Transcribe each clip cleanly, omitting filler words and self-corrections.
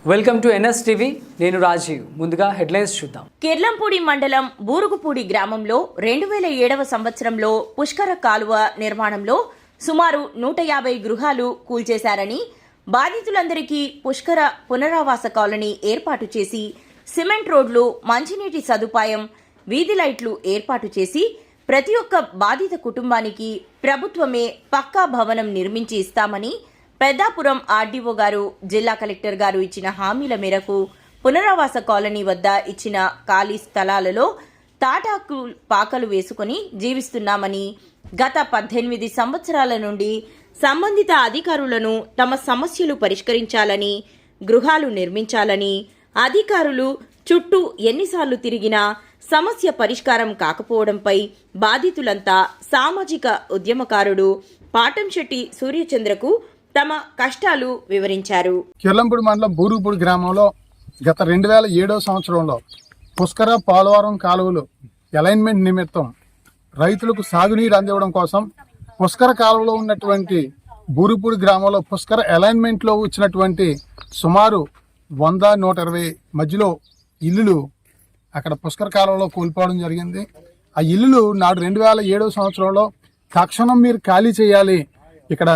Welcome to NS TV. నేను రాజీవ్. ముందుగా headlines చూద్దాం. కిర్లంపూడి మండలం బూరుగుపూడి గ్రామంలో 2007వ సంవత్సరంలో పుష్కర కాలువ నిర్మాణంలో సుమారు 150 గృహాలు కూల్చేశారని, బాధితులందరికీ పుష్కర పునరావాస కాలనీ ఏర్పాటు చేసి సిమెంట్ రోడ్లు, మంచినీటి సదుపాయం, వీధి లైట్లు ఏర్పాటు చేసి ప్రతి ఒక్క బాధిత కుటుంబానికి ప్రభుత్వమే పక్కా భవనం నిర్మించి ఇస్తామని పెద్దాపురం ఆర్డీఓ గారు, జిల్లా కలెక్టర్ గారు ఇచ్చిన హామీల మేరకు పునరావాస కాలనీ వద్ద ఇచ్చిన ఖాళీ స్థలాలలో తాటాకు పాకలు వేసుకుని జీవిస్తున్నామని, గత 18 సంవత్సరాల నుండి సంబంధిత అధికారులను తమ సమస్యలు పరిష్కరించాలని, గృహాలు నిర్మించాలని అధికారులు చుట్టూ ఎన్నిసార్లు తిరిగినా సమస్య పరిష్కారం కాకపోవడంపై బాధితులంతా సామాజిక ఉద్యమకారుడు పాటంశెట్టి సూర్యచంద్రకు తమ కష్టాలు వివరించారు. కిర్లంపూడి మండలం బూరుగుపూడి గ్రామంలో గత 2007వ సంవత్సరంలో పుష్కర పోలవరం కాలువలు అలైన్మెంట్ నిమిత్తం రైతులకు సాగునీరు అందివ్వడం కోసం పుష్కర కాలువలో ఉన్నటువంటి బూరుగుపూడి గ్రామంలో పుష్కర అలైన్మెంట్లో వచ్చినటువంటి సుమారు 100-120 మధ్యలో ఇల్లులు అక్కడ పుష్కర కాలువలో కూలిపోవడం జరిగింది. ఆ ఇల్లులు నాడు 2007వ సంవత్సరంలో తక్షణం మీరు ఖాళీ చేయాలి, ఇక్కడ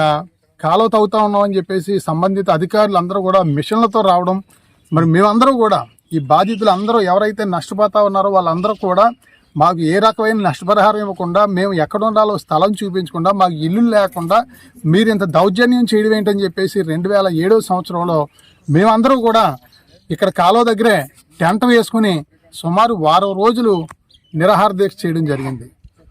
కాలువ తవ్వుతా ఉన్నామని చెప్పేసి సంబంధిత అధికారులు అందరూ కూడా మిషన్లతో రావడం, మరి మేమందరూ కూడా ఈ బాధితులు అందరూ ఎవరైతే నష్టపోతా ఉన్నారో వాళ్ళందరూ కూడా మాకు ఏ రకమైన నష్టపరిహారం ఇవ్వకుండా, మేము ఎక్కడ ఉండాలో స్థలం చూపించకుండా, మాకు ఇల్లు లేకుండా మీరు ఇంత దౌర్జన్యం చేయడం ఏంటని చెప్పేసి 2007వ సంవత్సరంలో మేమందరూ కూడా ఇక్కడ కాలువ దగ్గరే టెంట్ వేసుకుని సుమారు 1 రోజులు నిరాహార దీక్ష చేయడం జరిగింది.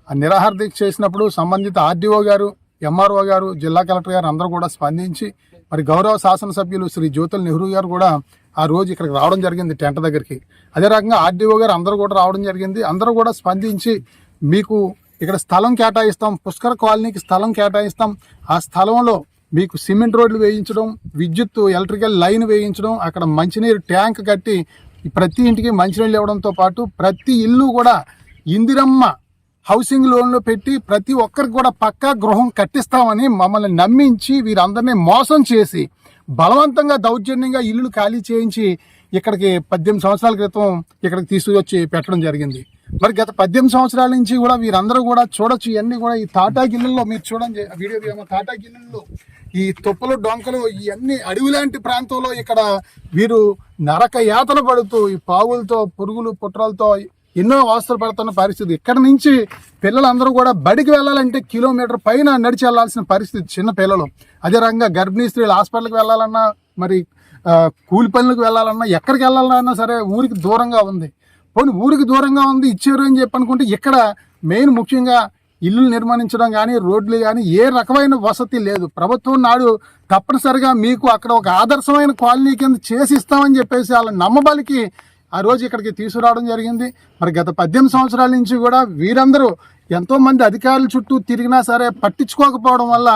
ఆ నిరాహార దీక్ష చేసినప్పుడు సంబంధిత ఆర్డీఓ గారు, ఎంఆర్ఓ గారు, జిల్లా కలెక్టర్ గారు అందరూ కూడా స్పందించి, మరి గౌరవ శాసనసభ్యులు శ్రీ జ్యోతుల నెహ్రూ గారు కూడా ఆ రోజు ఇక్కడికి రావడం జరిగింది టెంట్ దగ్గరికి. అదే రకంగా ఆర్డీఓ గారు అందరూ కూడా రావడం జరిగింది. అందరూ కూడా స్పందించి మీకు ఇక్కడ స్థలం కేటాయిస్తాం, పుష్కర కాలనీకి స్థలం కేటాయిస్తాం, ఆ స్థలంలో మీకు సిమెంట్ రోడ్లు వేయించడం, విద్యుత్ ఎలక్ట్రికల్ లైన్ వేయించడం, అక్కడ మంచినీరు ట్యాంక్ కట్టి ప్రతి ఇంటికి మంచినీళ్ళు ఇవ్వడంతో పాటు ప్రతి ఇల్లు కూడా ఇందిరమ్మ హౌసింగ్ లోన్లో పెట్టి ప్రతి ఒక్కరికి కూడా పక్కా గృహం కట్టిస్తామని మమ్మల్ని నమ్మించి వీరందరినీ మోసం చేసి బలవంతంగా దౌర్జన్యంగా ఇల్లులు ఖాళీ చేయించి ఇక్కడికి 18 సంవత్సరాల క్రితం ఇక్కడికి తీసుకొచ్చి పెట్టడం జరిగింది. మరి గత 18 సంవత్సరాల నుంచి కూడా వీరందరూ కూడా చూడొచ్చు, ఇవన్నీ కూడా ఈ తాటాకిళ్ళల్లో మీరు చూడండి, వీడియో తీయమో, తాటాకిళ్ళల్లో ఈ తొప్పలు డొంకలు ఇవన్నీ అడవి లాంటి ప్రాంతంలో ఇక్కడ వీరు నరక యాతన పడుతూ ఈ పావులతో, పురుగులు, పుట్రలతో ఎన్నో అవస్థలు పడుతున్న పరిస్థితి. ఇక్కడ నుంచి పిల్లలందరూ కూడా బడికి వెళ్ళాలంటే కిలోమీటర్ పైన నడిచి వెళ్లాల్సిన పరిస్థితి చిన్న పిల్లలు. అదే రకంగా గర్భిణీ స్త్రీలు హాస్పిటల్కి వెళ్ళాలన్నా, మరి కూలి పనులకు వెళ్ళాలన్నా, ఎక్కడికి వెళ్ళాలన్నా సరే ఊరికి దూరంగా ఉంది. పోనీ ఊరికి దూరంగా ఉంది ఇచ్చారు అని చెప్పి అనుకుంటే ఇక్కడ మెయిన్ ముఖ్యంగా ఇల్లు నిర్మించడం కానీ, రోడ్లు కానీ ఏ రకమైన వసతి లేదు. ప్రభుత్వం నాడు తప్పనిసరిగా మీకు అక్కడ ఒక ఆదర్శమైన కాలనీ కింద చేసి ఇస్తామని చెప్పేసి వాళ్ళ నమ్మబలికి ఆ రోజు ఇక్కడికి తీసుకురావడం జరిగింది. మరి గత 18 సంవత్సరాల నుంచి కూడా వీరందరూ ఎంతోమంది అధికారుల చుట్టూ తిరిగినా సరే పట్టించుకోకపోవడం వల్ల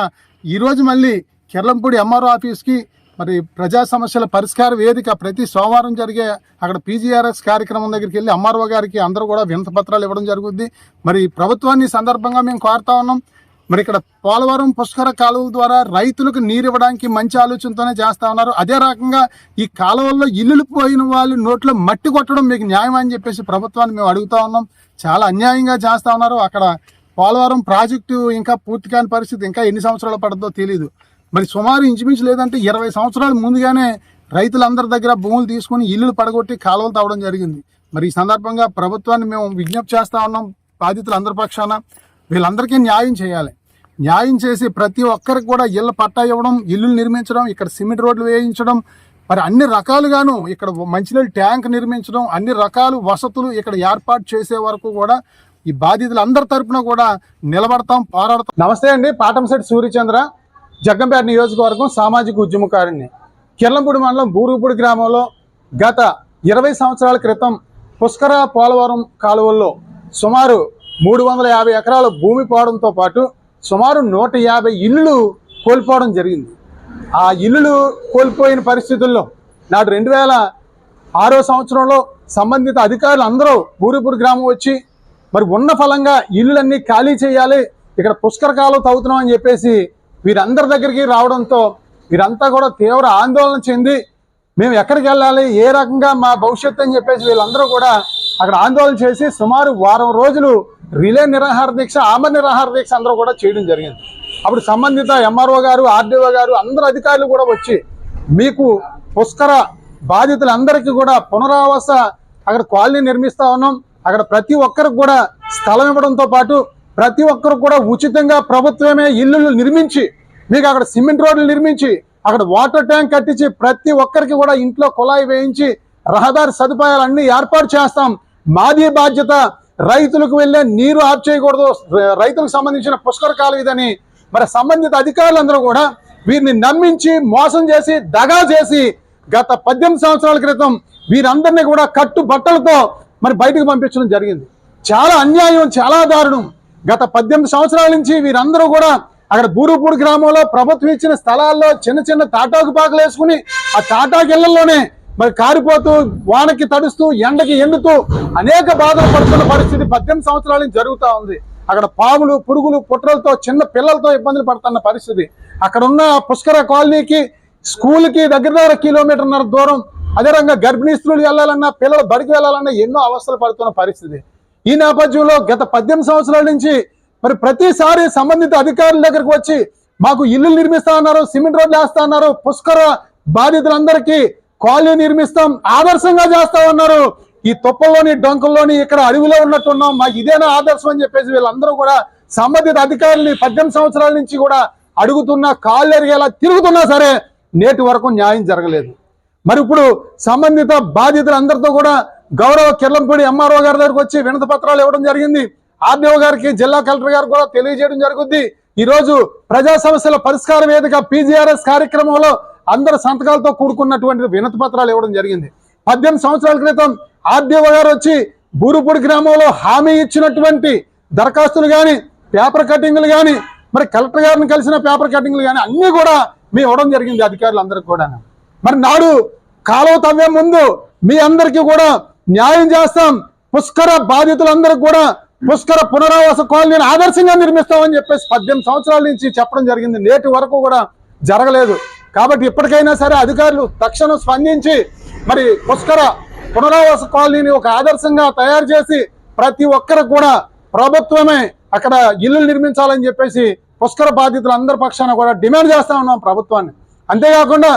ఈరోజు మళ్ళీ కిర్లంపూడి ఎంఆర్ఓ ఆఫీస్కి, మరి ప్రజా సమస్యల పరిష్కార వేదిక ప్రతి సోమవారం జరిగే అక్కడ పీజీఆర్ఎస్ కార్యక్రమం దగ్గరికి వెళ్ళి ఎంఆర్ఓ గారికి అందరూ కూడా వినతి పత్రాలు ఇవ్వడం జరుగుద్ది. మరి ప్రభుత్వాన్ని సందర్భంగా మేము కోరుతా ఉన్నాం, మరి ఇక్కడ పోలవరం పుష్కర కాలువల ద్వారా రైతులకు నీరు ఇవ్వడానికి మంచి ఆలోచనతోనే చేస్తా ఉన్నారు. అదే రకంగా ఈ కాలువల్లో ఇల్లులు పోయిన వాళ్ళు నోట్లో మట్టి కొట్టడం మీకు న్యాయం అని చెప్పేసి ప్రభుత్వాన్ని మేము అడుగుతా ఉన్నాం. చాలా అన్యాయంగా చేస్తా ఉన్నారు. అక్కడ పోలవరం ప్రాజెక్టు ఇంకా పూర్తి కాని పరిస్థితి, ఇంకా ఎన్ని సంవత్సరాలు పడుతుందో తెలియదు. మరి సుమారు ఇంచుమించు లేదంటే 20 సంవత్సరాల ముందుగానే రైతులందరి దగ్గర భూములు తీసుకుని ఇల్లులు పడగొట్టి కాలువలు తవ్వడం జరిగింది. మరి ఈ సందర్భంగా ప్రభుత్వాన్ని మేము విజ్ఞప్తి చేస్తా ఉన్నాం, బాధితులందరి పక్షాన వీళ్ళందరికీ న్యాయం చేయాలి. న్యాయం చేసి ప్రతి ఒక్కరికి కూడా ఇళ్ళ పట్టా ఇవ్వడం, ఇల్లులు నిర్మించడం, ఇక్కడ సిమెంట్ రోడ్లు వేయించడం, మరి అన్ని రకాలుగాను ఇక్కడ మంచినీళ్ళు ట్యాంక్ నిర్మించడం, అన్ని రకాల వసతులు ఇక్కడ ఏర్పాటు చేసే వరకు కూడా ఈ బాధితులందరి తరపున కూడా నిలబడతాం, పోరాడతాం. నమస్తే అండి, పాటంశెట్టి సూర్యచంద్ర, జగ్గంపేట నియోజకవర్గం సామాజిక ఉద్యమకారుణ్ణి. కిర్లంపూడి మండలం బూరుగుపూడి గ్రామంలో గత 20 సంవత్సరాల క్రితం పుష్కర పోలవరం కాలువల్లో సుమారు 350 ఎకరాల భూమి పోవడంతో పాటు సుమారు 150 ఇల్లులు కోల్పోవడం జరిగింది. ఆ ఇల్లులు కోల్పోయిన పరిస్థితుల్లో నాడు 2006 సంవత్సరంలో సంబంధిత అధికారులు అందరూ బూరుగుపూడి గ్రామం వచ్చి మరి ఉన్న ఫలంగా ఇల్లులన్నీ ఖాళీ చేయాలి, ఇక్కడ పుష్కర కాలువ తవ్వుతున్నాం అని చెప్పేసి వీరందరి దగ్గరికి రావడంతో వీరంతా కూడా తీవ్ర ఆందోళన చెంది మేము ఎక్కడికి వెళ్ళాలి, ఏ రకంగా మా భవిష్యత్తు అని చెప్పేసి వీళ్ళందరూ కూడా అక్కడ ఆందోళన చేసి సుమారు వారం రోజులు రిలే నిరాహార దీక్ష, ఆమరణ నిరాహార దీక్ష అందరూ కూడా చేయడం జరిగింది. అప్పుడు సంబంధిత ఎంఆర్ఓ గారు, ఆర్డీఓ గారు, అందరు అధికారులు కూడా వచ్చి మీకు పుష్కర బాధితులందరికీ కూడా పునరావాస అక్కడ కాలనీ నిర్మిస్తా ఉన్నాం, అక్కడ ప్రతి ఒక్కరికి కూడా స్థలం ఇవ్వడంతో పాటు ప్రతి ఒక్కరు కూడా ఉచితంగా ప్రభుత్వమే ఇల్లు నిర్మించి మీకు అక్కడ సిమెంట్ రోడ్లు నిర్మించి అక్కడ వాటర్ ట్యాంక్ కట్టించి ప్రతి ఒక్కరికి కూడా ఇంట్లో కుళాయి వేయించి రహదారి సదుపాయాలన్నీ ఏర్పాటు చేస్తాం. మాది బాధ్యత, రైతులకు వెళ్ళే నీరు ఆఫ్ చేయకూడదు, రైతులకు సంబంధించిన పుష్కర కాలం ఇదని మరి సంబంధిత అధికారులందరూ కూడా వీరిని నమ్మించి మోసం చేసి దగా చేసి గత 18 సంవత్సరాల క్రితం వీరందరినీ కూడా కట్టు బట్టలతో మరి బయటకు పంపించడం జరిగింది. చాలా అన్యాయం, చాలా దారుణం. గత 18 సంవత్సరాల నుంచి వీరందరూ కూడా అక్కడ బూరుపూడి గ్రామంలో ప్రభుత్వం ఇచ్చిన స్థలాల్లో చిన్న చిన్న తాటాకు పాకలు వేసుకుని ఆ తాటాకు ఇళ్లలోనే మరి కారిపోతూ వానకి తడుస్తూ ఎండకి ఎండుతూ అనేక బాధలు పడుతున్న పరిస్థితి 18 సంవత్సరాల నుంచి జరుగుతూ ఉంది. అక్కడ పాములు, పురుగులు, పుట్రలతో చిన్న పిల్లలతో ఇబ్బందులు పడుతున్న పరిస్థితి. అక్కడ ఉన్న పుష్కర కాలనీకి స్కూల్కి దగ్గర కిలోమీటర్న్నర దూరం. అదే రకంగా గర్భిణీ స్త్రీలు వెళ్ళాలన్నా, పిల్లలు బడికి వెళ్ళాలన్నా ఎన్నో అవస్థలు పడుతున్న పరిస్థితి. ఈ నేపథ్యంలో గత 18 సంవత్సరాల నుంచి మరి ప్రతిసారి సంబంధిత అధికారుల దగ్గరకు వచ్చి మాకు ఇల్లు నిర్మిస్తా అన్నారు, సిమెంట్ రోడ్లు వేస్తా అన్నారు, పుష్కర బాధితులందరికీ కాలనీ నిర్మిస్తాం, ఆదర్శంగా చేస్తా ఉన్నారు. ఈ తుప్పల్లోని డొంకల్లోని ఇక్కడ అడవిలో ఉన్నట్టున్నాం, మాకు ఇదేనా ఆదర్శం అని చెప్పేసి వీళ్ళందరూ కూడా సంబంధిత అధికారుల్ని 18 సంవత్సరాల నుంచి కూడా అడుగుతున్నా, కాళ్ళు ఎరిగేలా తిరుగుతున్నా సరే నేటి వరకు న్యాయం జరగలేదు. మరి ఇప్పుడు సంబంధిత బాధితులందరితో కూడా గౌరవ కిర్లంపూడి ఎంఆర్ఓ గారి దగ్గరకు వచ్చి వినతి పత్రాలు ఇవ్వడం జరిగింది. ఆర్డీఓ గారికి, జిల్లా కలెక్టర్ గారు కూడా తెలియజేయడం జరుగుద్ది. ఈ రోజు ప్రజా సమస్యల పరిష్కార వేదిక PGRS కార్యక్రమంలో అందరు సంతకాలతో కూడుకున్నటువంటి వినతి పత్రాలు ఇవ్వడం జరిగింది. 18 సంవత్సరాల క్రితం ఆర్డీఓ గారు వచ్చి బూరుపూడి గ్రామంలో హామీ ఇచ్చినటువంటి దరఖాస్తులు కానీ, పేపర్ కటింగ్లు కానీ, మరి కలెక్టర్ గారిని కలిసిన పేపర్ కటింగ్లు కానీ అన్ని కూడా మేము ఇవ్వడం జరిగింది అధికారులందరికీ కూడా. మరి నాడు కాలువ తవ్వే ముందు మీ అందరికీ కూడా న్యాయం చేస్తాం, పుష్కర బాధితులందరికీ కూడా పుష్కర పునరావాస కాలనీని ఆదర్శంగా నిర్మిస్తామని చెప్పేసి 18 సంవత్సరాల నుంచి చెప్పడం జరిగింది. నేటి వరకు కూడా జరగలేదు. కాబట్టి ఇప్పటికైనా సరే అధికారులు తక్షణం స్పందించి మరి పుష్కర పునరావాస కాలనీని ఒక ఆదర్శంగా తయారు చేసి ప్రతి ఒక్కరికి కూడా ప్రభుత్వమే అక్కడ ఇల్లు నిర్మించాలని చెప్పేసి పుష్కర బాధితులందరి పక్షాన కూడా డిమాండ్ చేస్తా ఉన్నాం ప్రభుత్వాన్ని. అంతేకాకుండా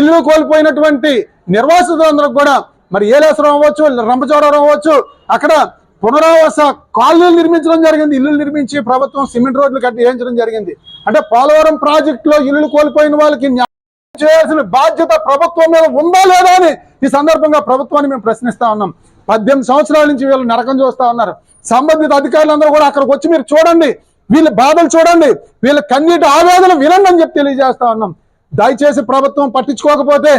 ఇల్లు కోల్పోయినటువంటి నిర్వాసితులందరికి కూడా మరి ఏలేశ్వరం అవ్వచ్చు, రంపచోడవరం అవ్వచ్చు, అక్కడ పునరావాస కాలనీలు నిర్మించడం జరిగింది. ఇల్లు నిర్మించి ప్రభుత్వం సిమెంట్ రోడ్లు కట్టి వేయించడం జరిగింది. అంటే పోలవరం ప్రాజెక్టులో ఇల్లు కోల్పోయిన వాళ్ళకి న్యాయం చేయాల్సిన బాధ్యత ప్రభుత్వం మీద ఉందా లేదా అని ఈ సందర్భంగా ప్రభుత్వాన్ని మేము ప్రశ్నిస్తా ఉన్నాం. 18 సంవత్సరాల నుంచి వీళ్ళు నరకం చూస్తా ఉన్నారు. సంబంధిత అధికారులందరూ కూడా అక్కడికి వచ్చి మీరు చూడండి, వీళ్ళ బాధలు చూడండి, వీళ్ళ కన్నీటి ఆవేదన వినండి అని చెప్పి తెలియజేస్తా ఉన్నాం. దయచేసి ప్రభుత్వం పట్టించుకోకపోతే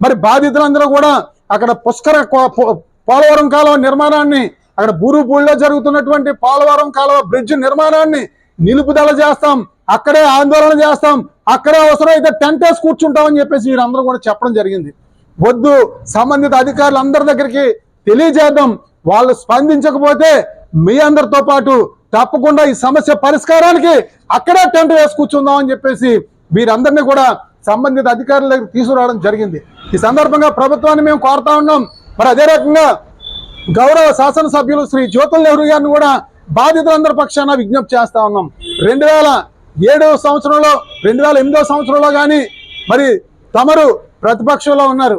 మరి బాధితులందరూ కూడా అక్కడ పుష్కర పోలవరం కాలువ నిర్మాణాన్ని, అక్కడ బూరుపూడిలో జరుగుతున్నటువంటి పోలవరం కాలువ బ్రిడ్జ్ నిర్మాణాన్ని నిలుపుదల చేస్తాం, అక్కడే ఆందోళన చేస్తాం, అక్కడే అవసరమైతే టెంట్ వేసి కూర్చుంటామని చెప్పేసి వీరందరూ కూడా చెప్పడం జరిగింది. వద్దు, సంబంధిత అధికారులందరి దగ్గరికి తెలియజేద్దాం. వాళ్ళు స్పందించకపోతే మీ అందరితో పాటు తప్పకుండా ఈ సమస్య పరిష్కారానికి అక్కడే టెంట్ వేసి కూర్చుందాం అని చెప్పేసి వీరందరినీ కూడా సంబంధిత అధికారుల దగ్గర తీసుకురావడం జరిగింది. ఈ సందర్భంగా ప్రభుత్వాన్ని మేము కోరుతా ఉన్నాం. మరి అదే రకంగా గౌరవ శాసనసభ్యులు శ్రీ జ్యోతుల్ నెహ్రూ గారిని కూడా బాధితులందరి పక్షాన విజ్ఞప్తి చేస్తా ఉన్నాం. 2007 సంవత్సరంలో 2008 సంవత్సరంలో కానీ మరి తమరు ప్రతిపక్షంలో ఉన్నారు.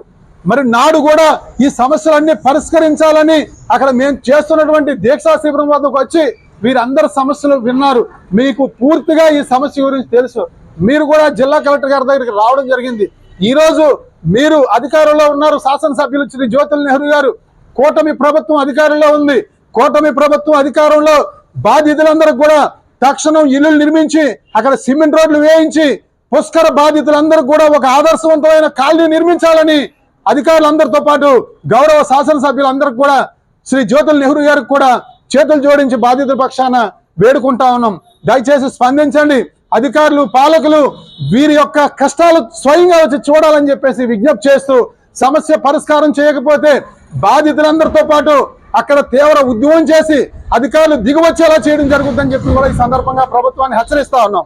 మరి నాడు కూడా ఈ సమస్యలన్నీ పరిష్కరించాలని అక్కడ మేము చేస్తున్నటువంటి దీక్షా శిబిరం వద్దకు వచ్చి వీరందరి సమస్యలు విన్నారు. మీకు పూర్తిగా ఈ సమస్య గురించి తెలుసు. మీరు కూడా జిల్లా కలెక్టర్ గారి దగ్గరికి రావడం జరిగింది. ఈ రోజు మీరు అధికారంలో ఉన్నారు. శాసనసభ్యులు శ్రీ జ్యోతుల్ నెహ్రూ గారు, కూటమి ప్రభుత్వం అధికారంలో ఉంది. కూటమి ప్రభుత్వం అధికారంలో బాధితులందరికీ కూడా తక్షణం ఇల్లు నిర్మించి అక్కడ సిమెంట్ రోడ్లు వేయించి పుష్కర బాధితులందరికీ కూడా ఒక ఆదర్శవంతమైన కాలనీ నిర్మించాలని అధికారులందరితో పాటు గౌరవ శాసనసభ్యులందరికీ కూడా శ్రీ జ్యోతుల్ నెహ్రూ గారికి కూడా చేతులు జోడించి బాధితుల పక్షాన వేడుకుంటా ఉన్నాం. దయచేసి స్పందించండి. అధికారులు, పాలకులు వీరి యొక్క కష్టాలు స్వయంగా వచ్చి చూడాలని చెప్పేసి విజ్ఞప్తి చేస్తూ, సమస్య పరిష్కారం చేయకపోతే బాధితులందరితో పాటు అక్కడ తీవ్ర ఉద్యమం చేసి అధికారులు దిగువచ్చేలా చేయడం జరుగుతుందని చెప్పి కూడా ఈ సందర్భంగా ప్రభుత్వాన్ని హెచ్చరిస్తా ఉన్నాం.